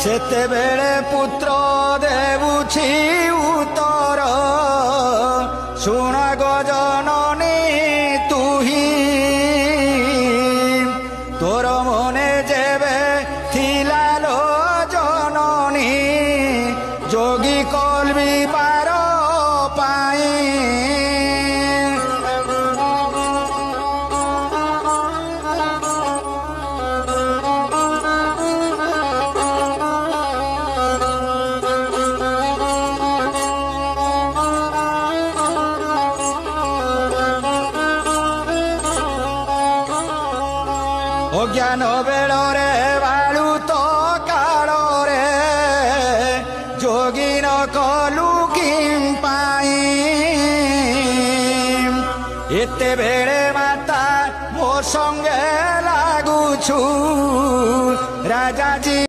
ସେତେବେଳେ ପୁତ୍ର ଦେଉଛି ଉତ୍ତର ଶୁଣ ଗଜନନୀ ତୁହି ତୋର ମନେ ଯେବେ ଥିଲା ଲୋ ଜନନୀ ଯୋଗୀ କଲ୍ବି ପାର ପାଇଁ অজ্ঞান বেড়রে বালুত কালরে যোগীন কলু কিম পাই এতে বেড়ে মাতা মো সঙ্গে লাগুছু